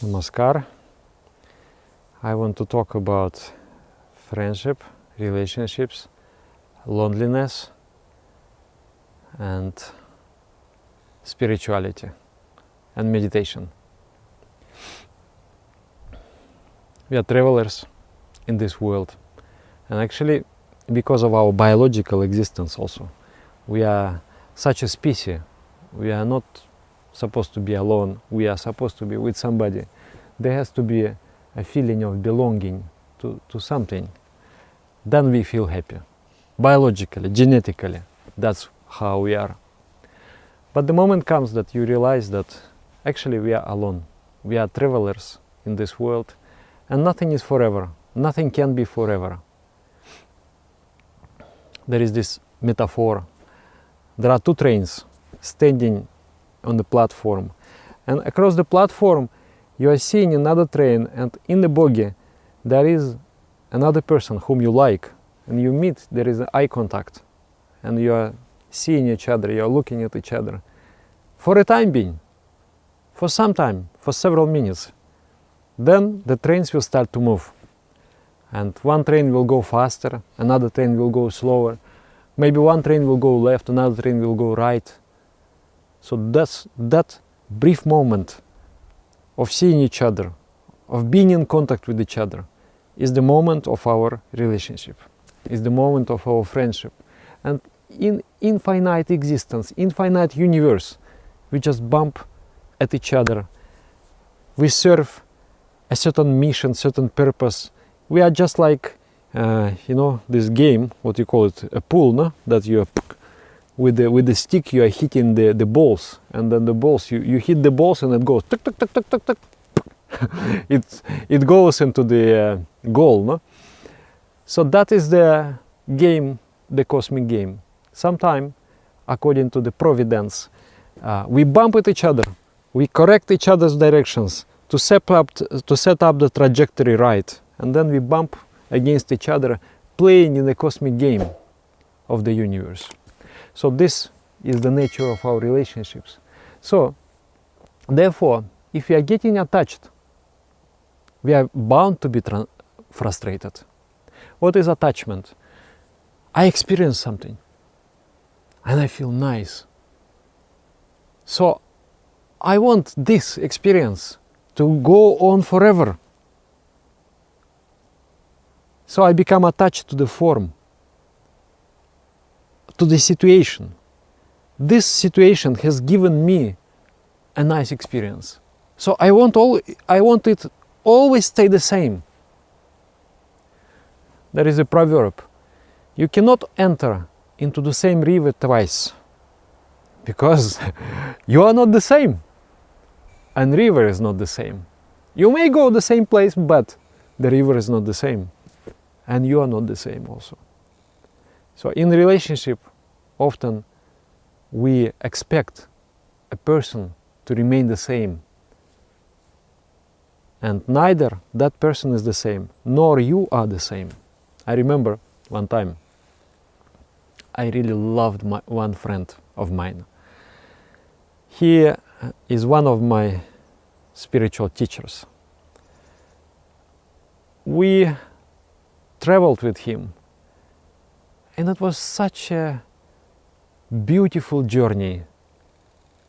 Namaskar. I want to talk about friendship, relationships, loneliness, and spirituality and meditation. We are travelers in this world, and actually because of our biological existence also, we are such a species. We are not supposed to be alone, we are supposed to be with somebody. There has to be a feeling of belonging to something. Then we feel happy. Biologically, genetically, that's how we are. But the moment comes that you realize that actually we are alone. We are travelers in this world, and nothing is forever. Nothing can be forever. There is this metaphor. There are two trains standing on the platform, and across the platform you are seeing another train, and in the bogie there is another person whom you like, and you meet, there is eye contact, and you are seeing each other, you are looking at each other for a time being, for some time, for several minutes. Then the trains will start to move, and one train will go faster, another train will go slower, maybe one train will go left, another train will go right. So that brief moment of seeing each other, of being in contact with each other, is the moment of our relationship, is the moment of our friendship. And in infinite existence, infinite universe, we just bump at each other. We serve a certain mission, certain purpose. We are just like, this game, what you call it, a pool, no? That you are with the stick you are hitting the balls, and then the balls you hit the balls and it goes tuck tuck tuck tuck tuck tuck. it goes into the goal, no? So that is the game, the cosmic game. Sometime, according to the providence, we bump at each other, we correct each other's directions to set up the trajectory right, and then we bump against each other, playing in the cosmic game of the universe. So this is the nature of our relationships. So, therefore, if we are getting attached, we are bound to be frustrated. What is attachment? I experience something, and I feel nice. So, I want this experience to go on forever. So I become attached to the form, to the situation. This situation has given me a nice experience. So I want it always stay the same. There is a proverb: you cannot enter into the same river twice, because you are not the same, and river is not the same. You may go the same place, but the river is not the same, and you are not the same also. So in relationship, often we expect a person to remain the same, and neither that person is the same, nor you are the same. I remember one time, I really loved one friend of mine. He is one of my spiritual teachers. We traveled with him, and it was such a beautiful journey.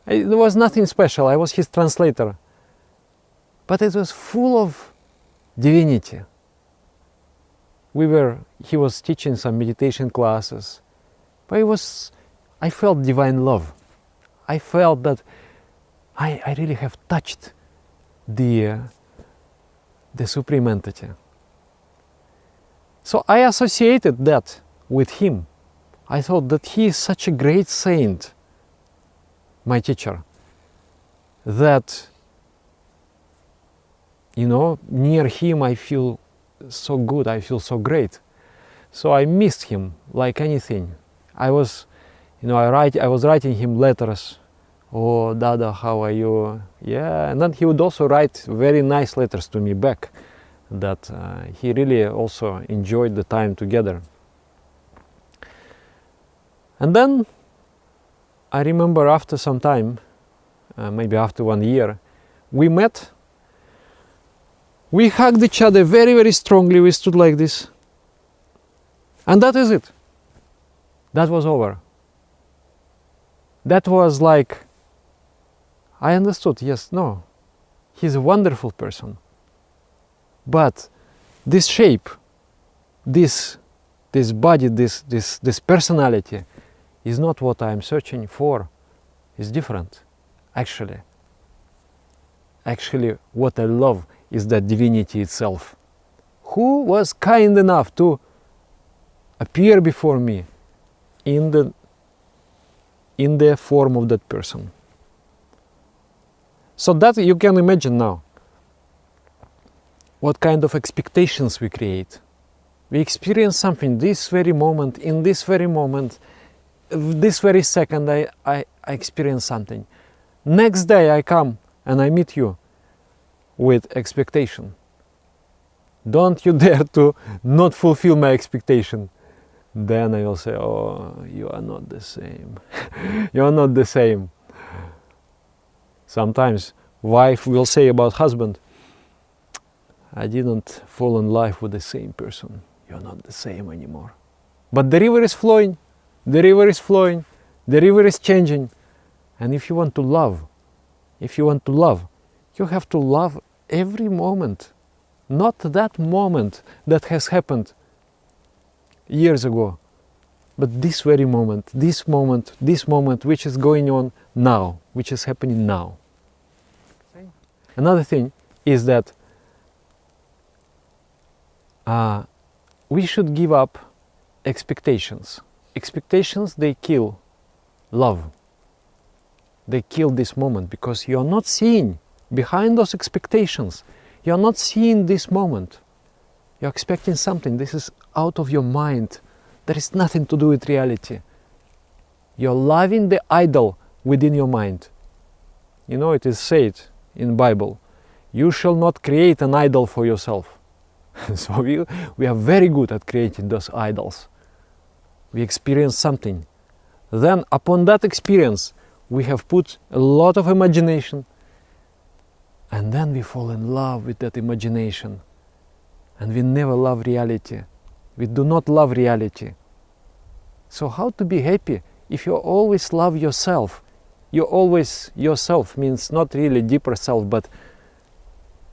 There was nothing special, I was his translator, but it was full of divinity. He was teaching some meditation classes, but I felt divine love. I felt that I really have touched the Supreme Entity. So I associated that with him. I thought that he is such a great saint, my teacher, that, near him I feel so good, I feel so great. So I missed him like anything. I was writing him letters. Oh, Dada, how are you? Yeah, and then he would also write very nice letters to me back, that he really also enjoyed the time together. And then I remember after some time, maybe after 1 year, we met We hugged each other very, very strongly. We stood like this. And that is it. That was over. That was like, I understood, yes, no. He's a wonderful person. But this shape, this body, this personality is not what I'm searching for. It's different, actually. Actually, what I love is that divinity itself, who was kind enough to appear before me in the form of that person. So that you can imagine now what kind of expectations we create. We experience something this very moment, in this very moment, this very second I experience something. Next day I come and I meet you with expectation. Don't you dare to not fulfill my expectation. Then I will say, oh, you are not the same. You are not the same. Sometimes wife will say about husband, I didn't fall in love with the same person. You're not the same anymore. But the river is flowing, the river is flowing, the river is changing. And if you want to love, you have to love every moment. Not that moment that has happened years ago, but this very moment, this moment which is going on now, which is happening now. Another thing is that we should give up expectations. Expectations, they kill love. They kill this moment because you are not seeing behind those expectations. You are not seeing this moment. You're expecting something. This is out of your mind. There is nothing to do with reality. You're loving the idol within your mind. You know, it is said in Bible, you shall not create an idol for yourself. So we are very good at creating those idols. We experience something. Then upon that experience, we have put a lot of imagination. And then we fall in love with that imagination. And we never love reality. We do not love reality. So how to be happy if you always love yourself? You always, yourself means not really deeper self, but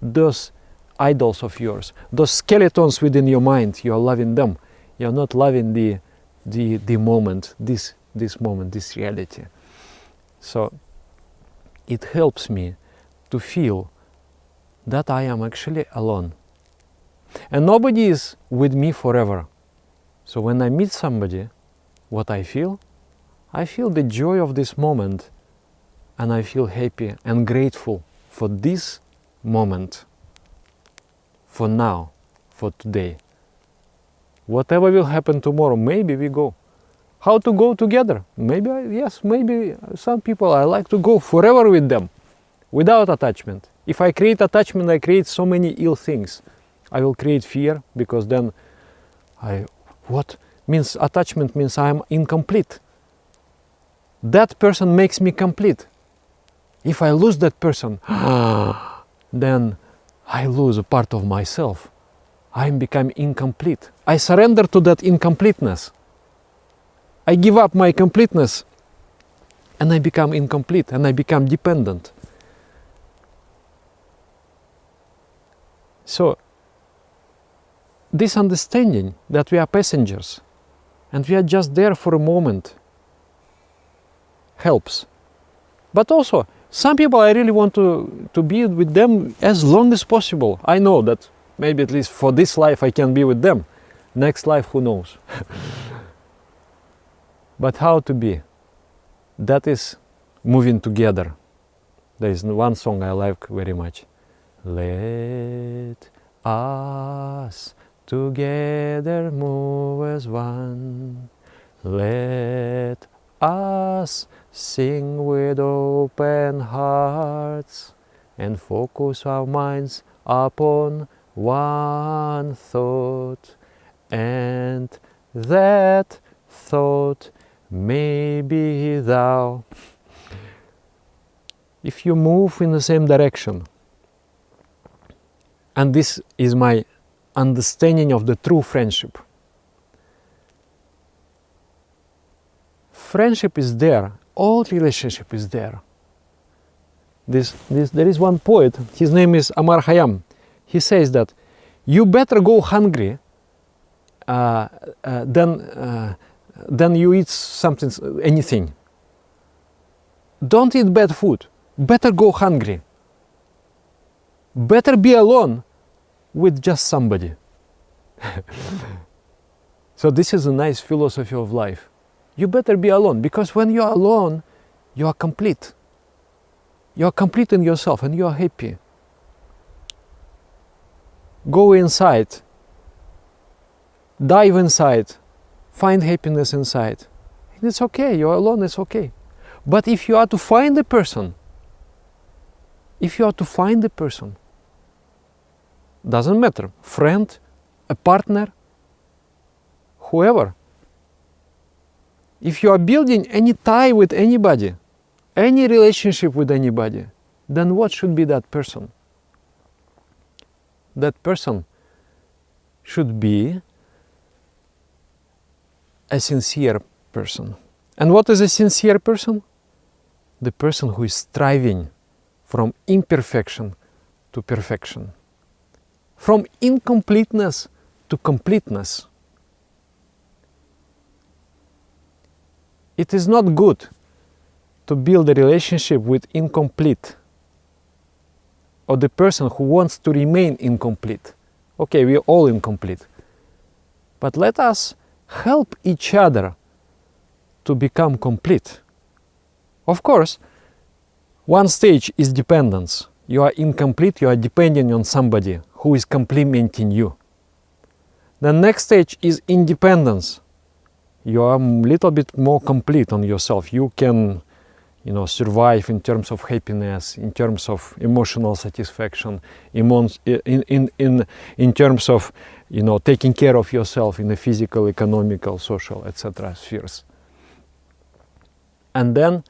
those idols of yours, those skeletons within your mind, you are loving them. You are not loving the moment, this moment, this reality. So it helps me to feel that I am actually alone. And nobody is with me forever. So when I meet somebody, what I feel the joy of this moment, and I feel happy and grateful for this moment, for now, for today. Whatever will happen tomorrow, maybe we go. How to go together? Maybe, yes, maybe some people I like to go forever with them, without attachment. If I create attachment, I create so many ill things. I will create fear, because then attachment means I am incomplete. That person makes me complete. If I lose that person, then I lose a part of myself. I become incomplete. I surrender to that incompleteness. I give up my completeness and I become incomplete and I become dependent. So, this understanding that we are passengers and we are just there for a moment helps. But also, some people I really want to be with them as long as possible. I know that maybe at least for this life I can be with them. Next life, who knows? But how to be? That is moving together. There is one song I like very much. Let us together move as one. Let us sing with open hearts and focus our minds upon one thought, and that thought may be thou. If you move in the same direction, And this is my understanding of the true friendship. Friendship is there, all relationship is there. There is one poet, his name is Amar Khayyam. He says that you better go hungry than you eat something, anything. Don't eat bad food. Better go hungry. Better be alone with just somebody. So this is a nice philosophy of life. You better be alone, because when you are alone, you are complete. You are complete in yourself and you are happy. Go inside. Dive inside. Find happiness inside. And it's okay, you are alone, it's okay. But if you are to find a person, doesn't matter, friend, a partner, whoever. If you are building any tie with anybody, any relationship with anybody, then what should be that person? That person should be a sincere person. And what is a sincere person? The person who is striving from imperfection to perfection, from incompleteness to completeness. It is not good to build a relationship with incomplete, or the person who wants to remain incomplete. Okay, we are all incomplete. But let us help each other to become complete. Of course, one stage is dependence. You are incomplete, you are depending on somebody who is complementing you. The next stage is independence. You are a little bit more complete on yourself. You can, survive in terms of happiness, in terms of emotional satisfaction, in terms of, taking care of yourself in the physical, economical, social, etc. spheres. And then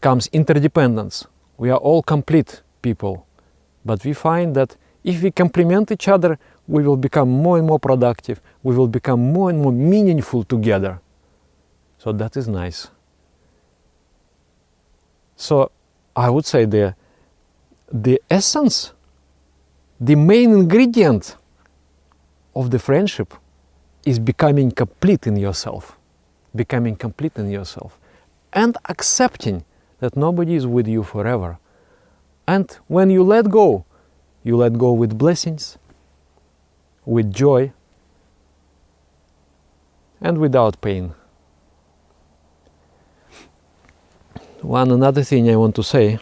comes interdependence. We are all complete people, but we find that if we complement each other, we will become more and more productive, we will become more and more meaningful together. So that is nice. So I would say the essence, the main ingredient of the friendship is becoming complete in yourself. Becoming complete in yourself. And accepting that nobody is with you forever. And when you let go with blessings, with joy, and without pain. Another thing I want to say,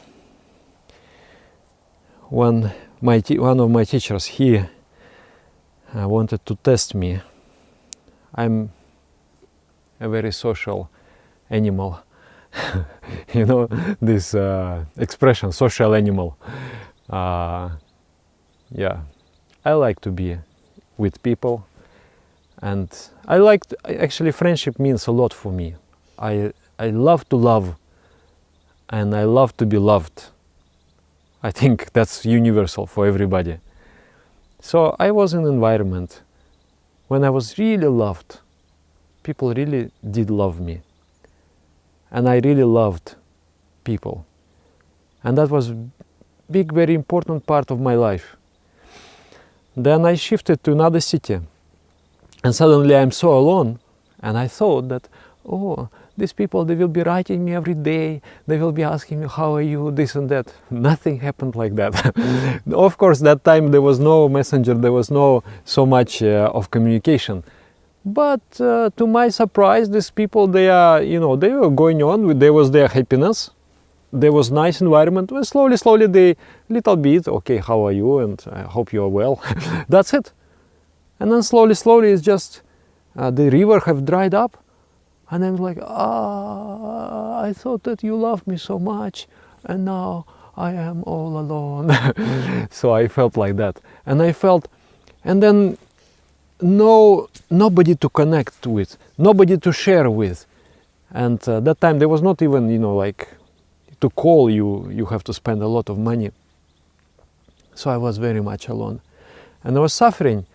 one of my teachers, he wanted to test me. I'm a very social animal. This expression, social animal. I like to be with people, and actually friendship means a lot for me. I love to love, and I love to be loved. I think that's universal for everybody. So I was in an environment when I was really loved. People really did love me. And I really loved people. And that was a big, very important part of my life. Then I shifted to another city. And suddenly I'm so alone. And I thought that, these people, they will be writing me every day. They will be asking me, how are you, this and that. Nothing happened like that. Of course, that time there was no messenger, there was no so much of communication. But to my surprise, these people, they were going on, there was their happiness. There was nice environment. Well, slowly, they little bit, okay, how are you? And I hope you are well. That's it. And then slowly, it's just the river have dried up. And I'm like, I thought that you loved me so much, and now I am all alone. So I felt like that. And then nobody to connect with, nobody to share with. And that time there was not even, to call you have to spend a lot of money. So I was very much alone. And I was suffering,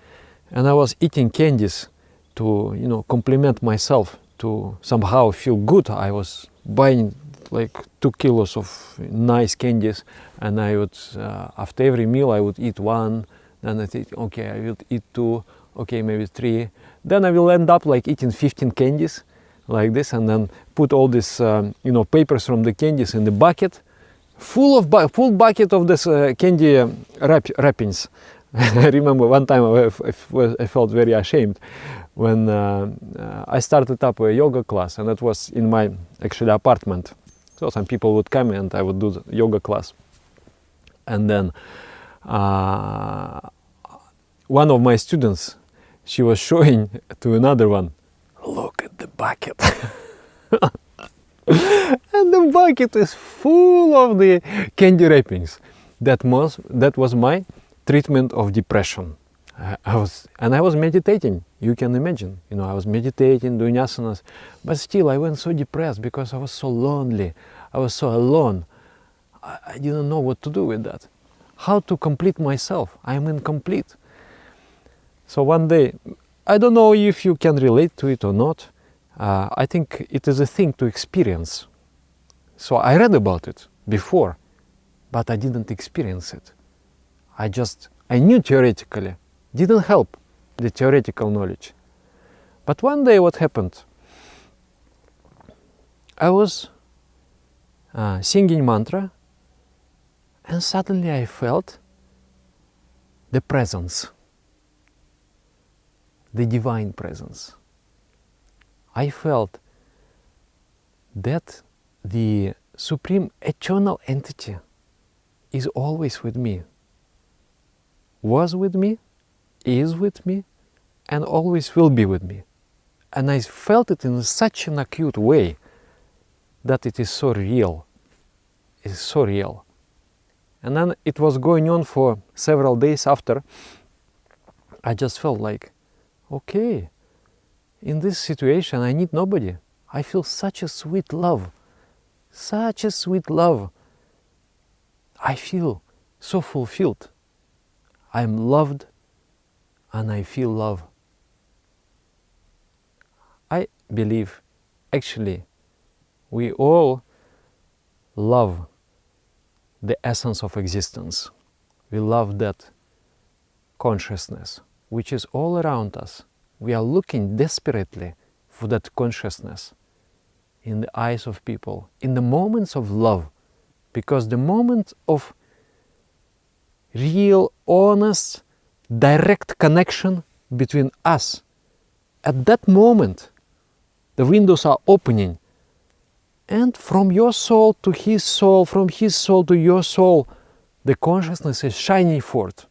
and I was eating candies to, compliment myself, to somehow feel good. I was buying like 2 kilos of nice candies, and I would, after every meal, I would eat 1, then I think, okay, I will eat 2, okay, maybe 3. Then I will end up like eating 15 candies, like this, and then put all this, papers from the candies in the bucket, full bucket of this candy wrappings. I remember one time I felt very ashamed when I started up a yoga class, and that was in my actually apartment. So some people would come and I would do the yoga class. And then one of my students, she was showing to another one, look at the bucket. And the bucket is full of the candy wrappings. That was my treatment of depression. I was meditating, you can imagine. I was meditating, doing asanas, but still I went so depressed because I was so lonely. I was so alone. I didn't know what to do with that. How to complete myself? I am incomplete. So one day, I don't know if you can relate to it or not. I think it is a thing to experience. So I read about it before, but I didn't experience it. I knew theoretically, didn't help the theoretical knowledge. But one day what happened? I was singing mantra, and suddenly I felt the presence, the divine presence. I felt that the supreme eternal entity is always with me, was with me, is with me, and always will be with me. And I felt it in such an acute way that it is so real. It is so real. And then it was going on for several days after. I just felt like, okay, in this situation I need nobody. I feel such a sweet love. Such a sweet love. I feel so fulfilled. I am loved and I feel love. I believe actually we all love the essence of existence. We love that consciousness which is all around us. We are looking desperately for that consciousness in the eyes of people, in the moments of love, because the moment of real, honest, direct connection between us, at that moment the windows are opening, and from your soul to his soul, from his soul to your soul, the consciousness is shining forth.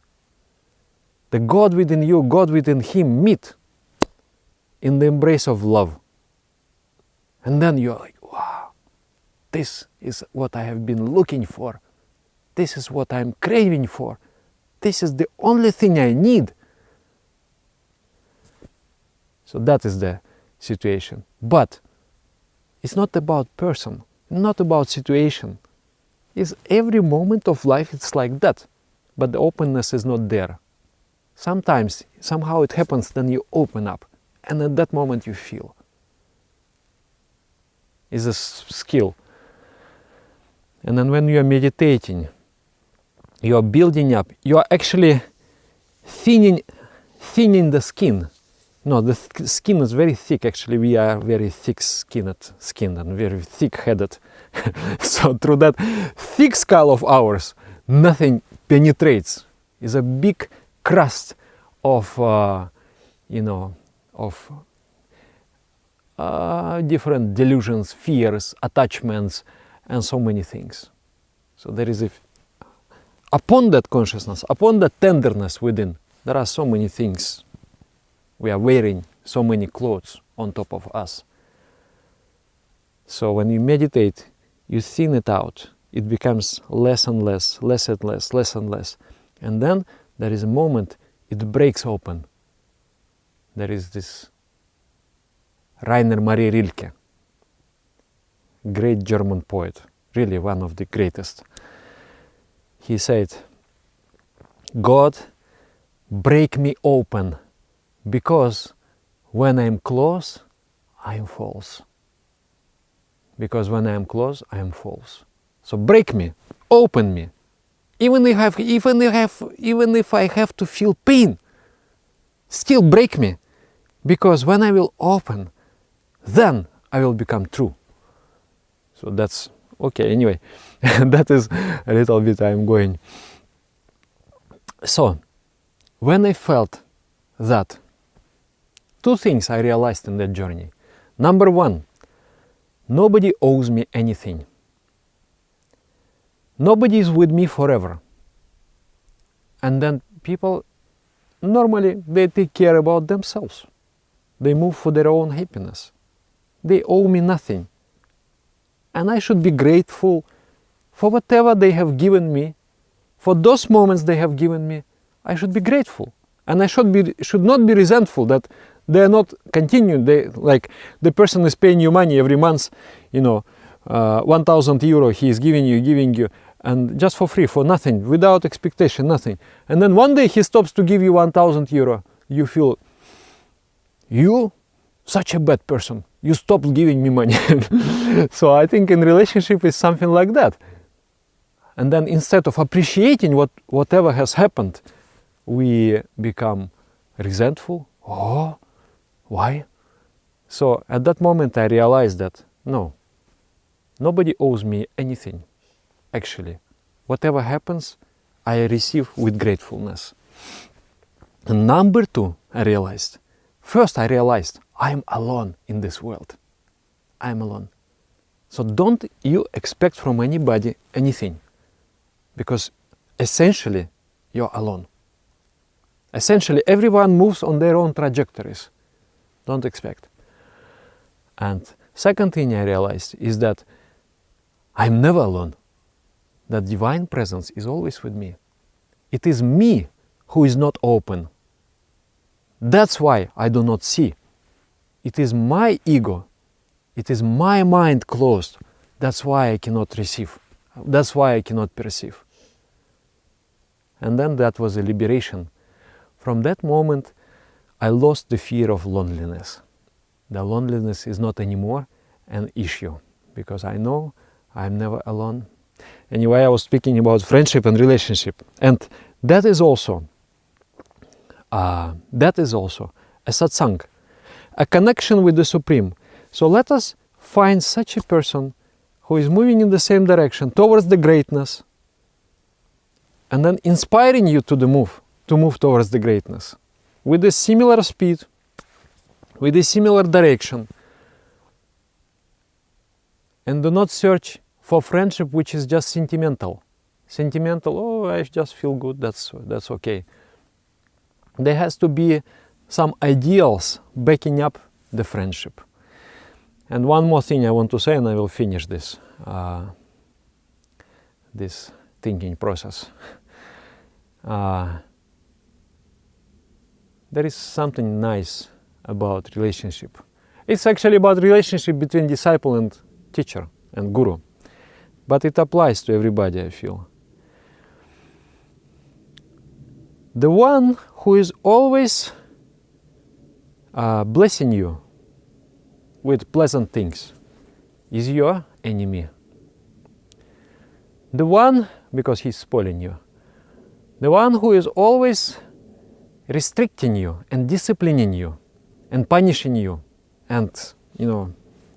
The God within you, God within him meet in the embrace of love. And then you're like, wow, this is what I have been looking for. This is what I'm craving for. This is the only thing I need. So that is the situation. But it's not about person, not about situation. It's every moment of life it's like that. But the openness is not there. Sometimes, somehow it happens, then you open up. And at that moment you feel. It's a skill. And then when you are meditating, you are building up, you are actually thinning the skin. No, the skin is very thick. Actually, we are very thick-skinned and very thick-headed. So through that thick skull of ours, nothing penetrates. It's a big crust of, different delusions, fears, attachments, and so many things. So there is upon that consciousness, upon that tenderness within, there are so many things. We are wearing so many clothes on top of us. So when you meditate, you thin it out. It becomes less and less, less and less, less and less. And then there is a moment it breaks open. There is this Rainer Maria Rilke, great German poet, really one of the greatest. He said, God, break me open, because when I'm close, I'm false. Because when I'm close, I'm false. So break me, open me, even if I have to feel pain, still break me, because when I will open, then I will become true. So that's okay. Anyway, that is a little bit I'm going. So when I felt that, two things I realized in that journey. Number one, nobody owes me anything. Nobody is with me forever. And then people, normally, they take care about themselves. They move for their own happiness. They owe me nothing. And I should be grateful for whatever they have given me. For those moments they have given me, I should be grateful. And I should not be resentful that they are not continuing. Like the person is paying you money every month, 1,000 euro he is giving you, and just for free, for nothing, without expectation, nothing. And then one day he stops to give you 1,000 euro. You feel, you, such a bad person, you stopped giving me money. So I think in relationship is something like that. And then instead of appreciating whatever has happened, we become resentful. Oh, why? So at that moment I realized that, no, nobody owes me anything. Actually, whatever happens, I receive with gratefulness. And number two, I realized, first I realized I'm alone in this world. I'm alone. So don't you expect from anybody anything, because essentially you're alone. Essentially everyone moves on their own trajectories. Don't expect. And second thing I realized is that I'm never alone. That divine presence is always with me. It is me who is not open. That's why I do not see. It is my ego. It is my mind closed. That's why I cannot receive. That's why I cannot perceive. And then that was a liberation. From that moment, I lost the fear of loneliness. The loneliness is not anymore an issue, because I know I'm never alone. Anyway, I was speaking about friendship and relationship, and that is also a satsang, a connection with the Supreme. So let us find such a person who is moving in the same direction towards the greatness, and then inspiring you to move towards the greatness with a similar speed, with a similar direction. And do not search for friendship which is just sentimental. Oh, I just feel good, that's okay. There has to be some ideals backing up the friendship. And one more thing I want to say, and I will finish this thinking process. There is something nice about relationship. It's actually about relationship between disciple and teacher and guru. But it applies to everybody, I feel. The one who is always blessing you with pleasant things is your enemy. The one, because he's spoiling you, the one who is always restricting you and disciplining you and punishing you and,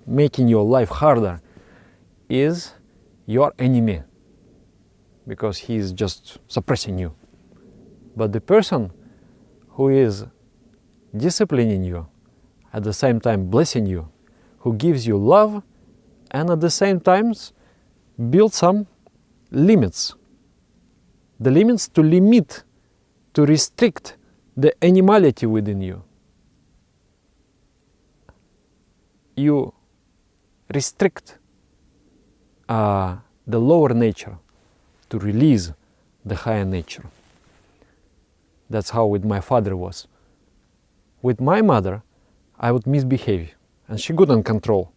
making your life harder is your enemy, because he is just suppressing you. But the person who is disciplining you, at the same time blessing you, who gives you love, and at the same time build some limits. The limits to restrict the animality within you. You restrict the lower nature to release the higher nature. That's how with my father was. With my mother, I would misbehave, and she couldn't control.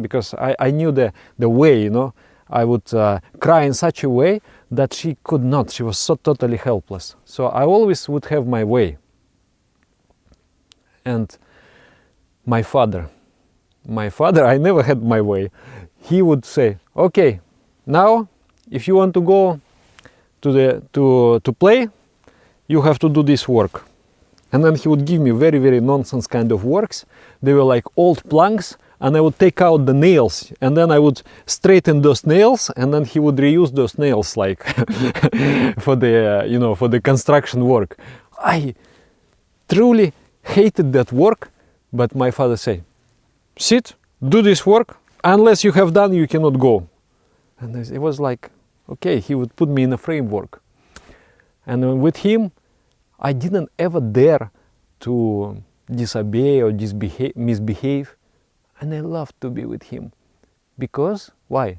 Because I knew the way, I would cry in such a way that she could not. She was so totally helpless. So I always would have my way. And my father, I never had my way. He would say, okay, now if you want to go to play, you have to do this work. And then he would give me very, very nonsense kind of works. They were like old planks, and I would take out the nails, and then I would straighten those nails, and then he would reuse those nails like for the for the construction work. I truly hated that work, but my father said, sit, do this work, unless you have done, you cannot go. And it was like, okay, he would put me in a framework. And with him, I didn't ever dare to disobey or misbehave. And I loved to be with him. Because, why?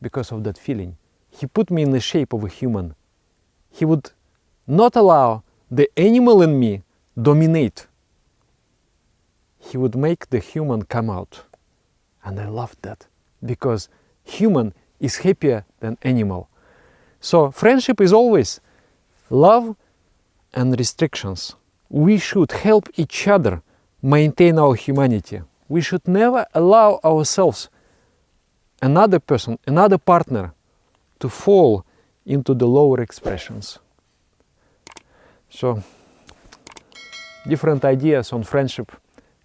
Because of that feeling. He put me in the shape of a human. He would not allow the animal in me dominate. He would make the human come out. And I loved that. Because human is happier than animal. So friendship is always love and restrictions. We should help each other maintain our humanity. We should never allow ourselves, another person, another partner, to fall into the lower expressions. So, different ideas on friendship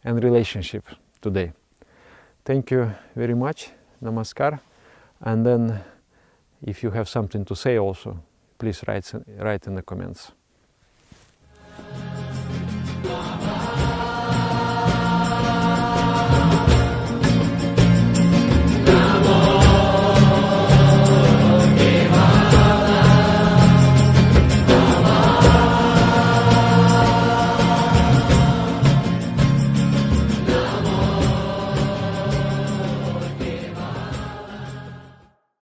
and relationship today. Thank you very much. Namaskar. And then, if you have something to say also, please write in the comments.